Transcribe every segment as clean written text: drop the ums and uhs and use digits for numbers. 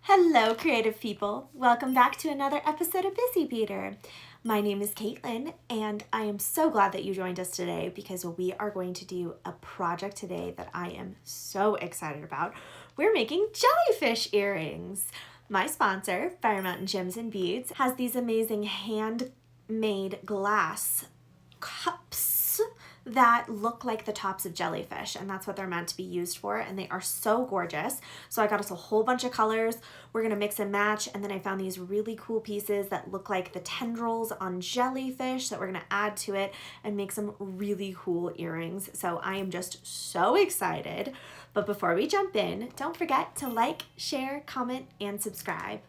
Hello, creative people. Welcome back to another episode of Busy Beader. My name is Caitlin, and I am so glad that you joined us today because we are going to do a project today that I am so excited about. We're making jellyfish earrings. My sponsor, Fire Mountain Gems and Beads, has these amazing handmade glass cups that look like the tops of jellyfish, and that's what they're meant to be used for, and they are so gorgeous. So I got us a whole bunch of colors. We're gonna mix and match, and then I found these really cool pieces that look like the tendrils on jellyfish that we're gonna add to it and make some really cool earrings. So I am just so excited. But before we jump in, don't forget to like, share, comment, and subscribe.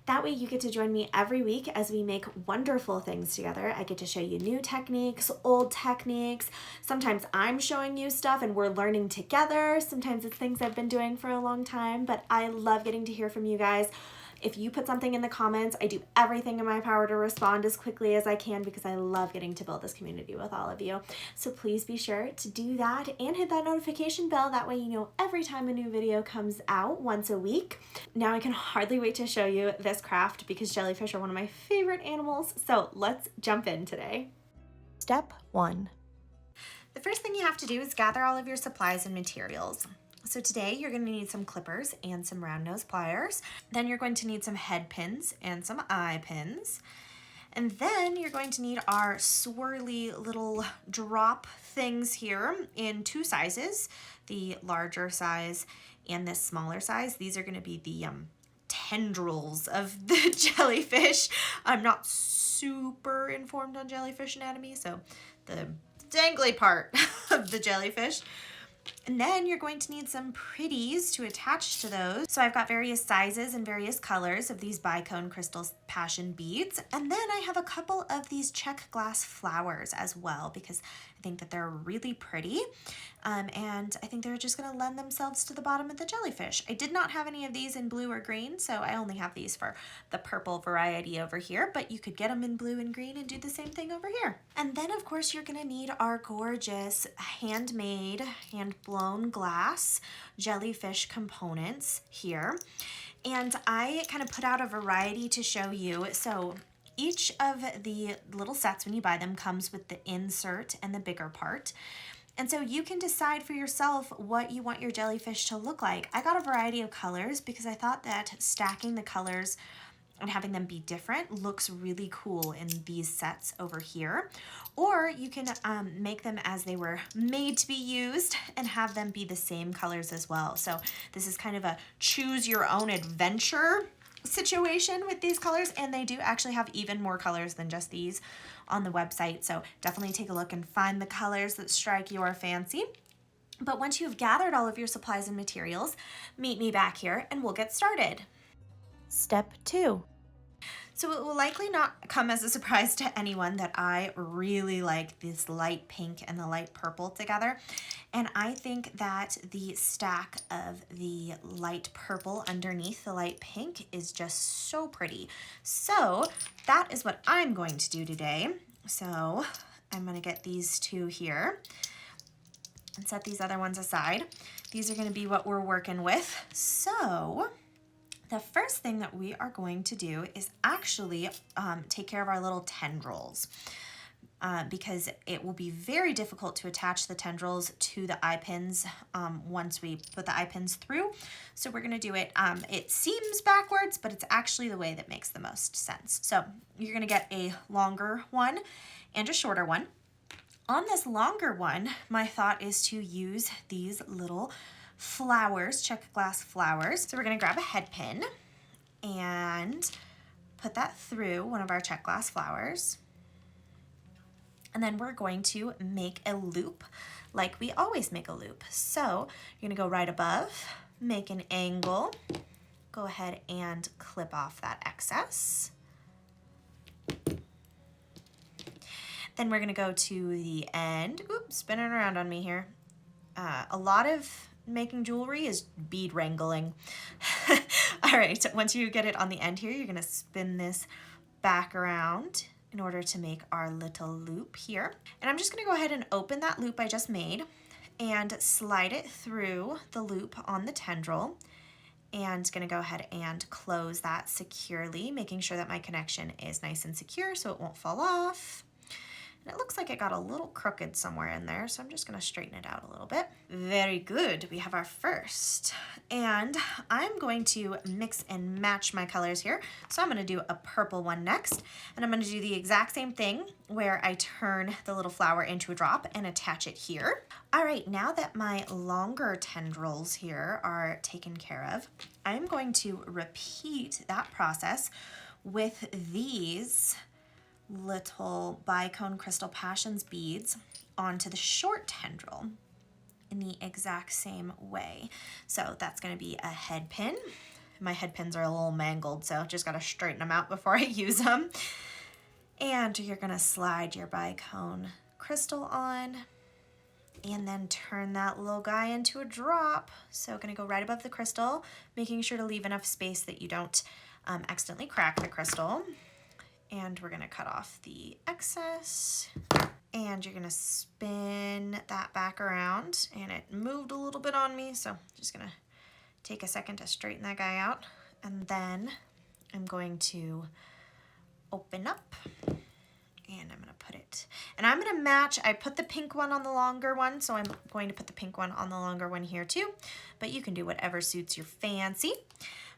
That way you get to join me every week as we make wonderful things together. I get to show you new techniques, old techniques. Sometimes I'm showing you stuff and we're learning together. Sometimes it's things I've been doing for a long time, but I love getting to hear from you guys. If you put something in the comments, I do everything in my power to respond as quickly as I can because I love getting to build this community with all of you. So please be sure to do that and hit that notification bell. That way you know every time a new video comes out once a week. Now I can hardly wait to show you this craft because jellyfish are one of my favorite animals. So let's jump in today. Step 1. The first thing you have to do is gather all of your supplies and materials. So today you're going to need some clippers and some round nose pliers. Then you're going to need some head pins and some eye pins. And then you're going to need our swirly little drop things here in two sizes, the larger size and this smaller size. These are going to be the tendrils of the jellyfish. I'm not super informed on jellyfish anatomy, so the dangly part of the jellyfish. And then you're going to need some pretties to attach to those. So I've got various sizes and various colors of these bicone crystal passion beads. And then I have a couple of these check glass flowers as well because I think that they're really pretty. And I think they're just gonna lend themselves to the bottom of the jellyfish. I did not have any of these in blue or green, so I only have these for the purple variety over here, but you could get them in blue and green and do the same thing over here. And then of course you're gonna need our gorgeous handmade, hand-blown glass jellyfish components here. And I kind of put out a variety to show you. So each of the little sets when you buy them comes with the insert and the bigger part. And so you can decide for yourself what you want your jellyfish to look like. I got a variety of colors because I thought that stacking the colors and having them be different looks really cool in these sets over here. Or you can make them as they were made to be used and have them be the same colors as well. So this is kind of a choose your own adventure situation with these colors, and they do actually have even more colors than just these on the website. So definitely take a look and find the colors that strike your fancy. But once you've gathered all of your supplies and materials, meet me back here and we'll get started. Step 2. So it will likely not come as a surprise to anyone that I really like this light pink and the light purple together. And I think that the stack of the light purple underneath the light pink is just so pretty. So that is what I'm going to do today. So I'm going to get these two here and set these other ones aside. These are going to be what we're working with. So the first thing that we are going to do is actually take care of our little tendrils because it will be very difficult to attach the tendrils to the eye pins once we put the eye pins through. So we're gonna do it, it seems backwards, but it's actually the way that makes the most sense. So you're gonna get a longer one and a shorter one. On this longer one, my thought is to use these little flowers, check glass flowers. So we're gonna grab a head pin and put that through one of our check glass flowers. And then we're going to make a loop like we always make a loop. So you're gonna go right above, make an angle, go ahead and clip off that excess. Then we're gonna go to the end. Oops, spinning around on me here. A lot of making jewelry is bead wrangling. All right, once you get it on the end here, you're gonna spin this back around in order to make our little loop here. And I'm just gonna go ahead and open that loop I just made and slide it through the loop on the tendril and gonna go ahead and close that securely, making sure that my connection is nice and secure so it won't fall off. And it looks like it got a little crooked somewhere in there, so I'm just gonna straighten it out a little bit. Very good, we have our first. And I'm going to mix and match my colors here. So I'm gonna do a purple one next, and I'm gonna do the exact same thing where I turn the little flower into a drop and attach it here. All right, now that my longer tendrils here are taken care of, I'm going to repeat that process with these little bicone crystal passions beads onto the short tendril in the exact same way. So that's going to be a head pin. My head pins are a little mangled, so just got to straighten them out before I use them. And you're going to slide your bicone crystal on and then turn that little guy into a drop. So going to go right above the crystal, making sure to leave enough space that you don't accidentally crack the crystal. And we're gonna cut off the excess, and you're gonna spin that back around, and it moved a little bit on me, so just gonna take a second to straighten that guy out. And then I'm going to open up, and I'm gonna put it, and I'm gonna match. I put the pink one on the longer one, so I'm going to put the pink one on the longer one here too, but you can do whatever suits your fancy.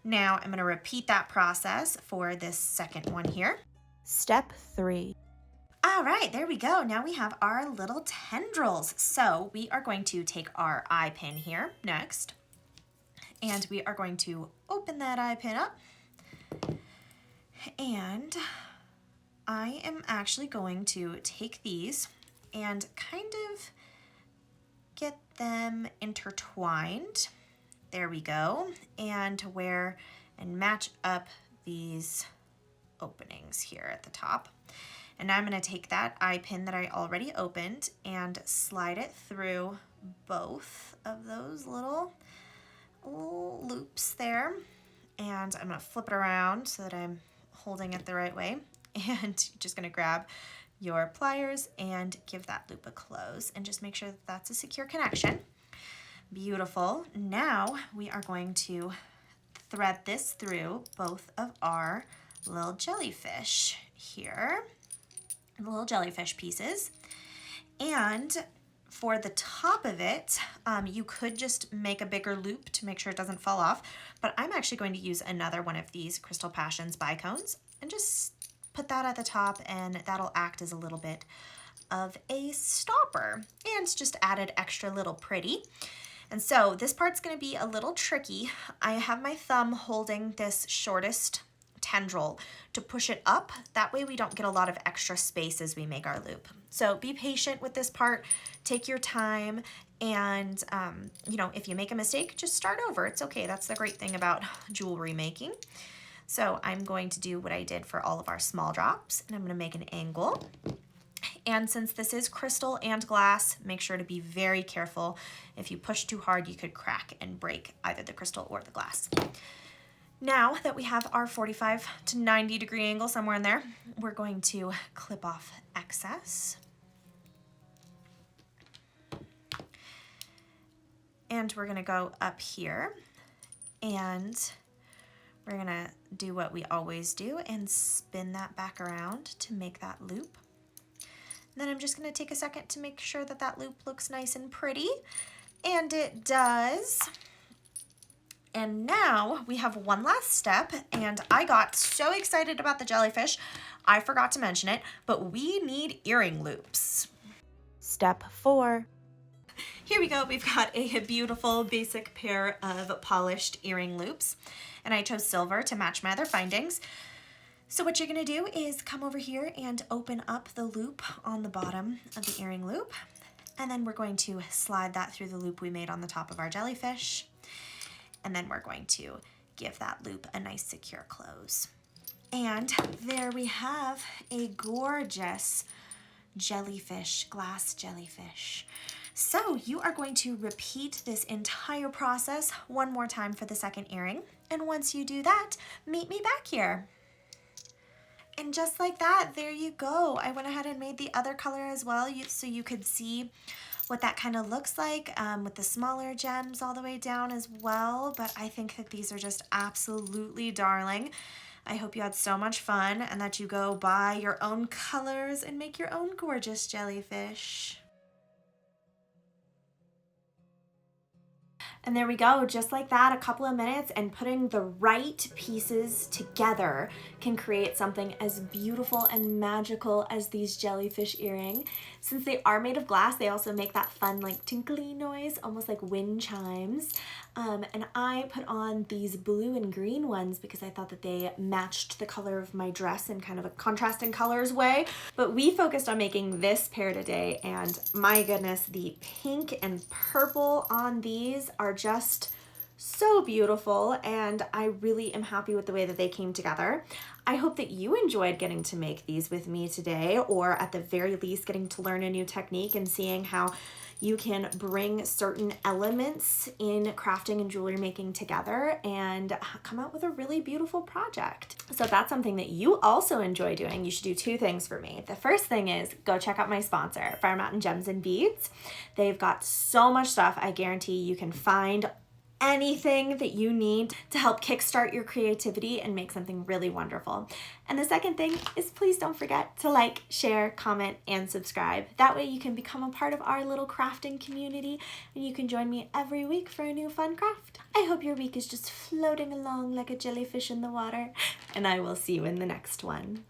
Now I'm gonna repeat that process for this second one here. Step 3. All right, there we go. Now we have our little tendrils. So we are going to take our eye pin here next, and we are going to open that eye pin up, and I am actually going to take these and kind of get them intertwined. There we go. And match up these openings here at the top. And now I'm going to take that eye pin that I already opened and slide it through both of those little loops there. And I'm going to flip it around so that I'm holding it the right way. And you're just going to grab your pliers and give that loop a close and just make sure that that's a secure connection. Beautiful. Now we are going to thread this through both of our little jellyfish here, the little jellyfish pieces. And for the top of it, you could just make a bigger loop to make sure it doesn't fall off, but I'm actually going to use another one of these Crystal Passions bicones and just put that at the top, and that'll act as a little bit of a stopper, and it's just added extra little pretty. And so this part's going to be a little tricky. I have my thumb holding this shortest tendril to push it up. That way we don't get a lot of extra space as we make our loop. So be patient with this part, take your time, and if you make a mistake, just start over. It's okay. That's the great thing about jewelry making. So I'm going to do what I did for all of our small drops, and I'm going to make an angle. And since this is crystal and glass, make sure to be very careful. If you push too hard, you could crack and break either the crystal or the glass. Now that we have our 45 to 90 degree angle somewhere in there, we're going to clip off excess. And we're gonna go up here, and we're gonna do what we always do and spin that back around to make that loop. Then I'm just going to take a second to make sure that that loop looks nice and pretty, and it does. And now we have one last step, and I got so excited about the jellyfish, I forgot to mention it, but we need earring loops. Step 4. Here we go. We've got a beautiful basic pair of polished earring loops, and I chose silver to match my other findings. So what you're going to do is come over here and open up the loop on the bottom of the earring loop, and then we're going to slide that through the loop we made on the top of our jellyfish, and then we're going to give that loop a nice secure close. And there we have a gorgeous jellyfish, glass jellyfish. So you are going to repeat this entire process one more time for the second earring, and once you do that, meet me back here. And just like that, there you go. I went ahead and made the other color as well so you could see what that kind of looks like with the smaller gems all the way down as well. But I think that these are just absolutely darling. I hope you had so much fun and that you go buy your own colors and make your own gorgeous jellyfish. And there we go, just like that, a couple of minutes, and putting the right pieces together can create something as beautiful and magical as these jellyfish earring. Since they are made of glass, they also make that fun like tinkly noise, almost like wind chimes. And I put on these blue and green ones because I thought that they matched the color of my dress in kind of a contrasting colors way. But we focused on making this pair today, and my goodness, the pink and purple on these are just so beautiful, and I really am happy with the way that they came together. I hope that you enjoyed getting to make these with me today, or at the very least getting to learn a new technique and seeing how you can bring certain elements in crafting and jewelry making together and come out with a really beautiful project. So if that's something that you also enjoy doing, you should do two things for me. The first thing is go check out my sponsor, Fire Mountain Gems and Beads. They've got so much stuff. I guarantee you can find anything that you need to help kickstart your creativity and make something really wonderful. And the second thing is, please don't forget to like, share, comment, and subscribe. That way you can become a part of our little crafting community and you can join me every week for a new fun craft. I hope your week is just floating along like a jellyfish in the water, and I will see you in the next one.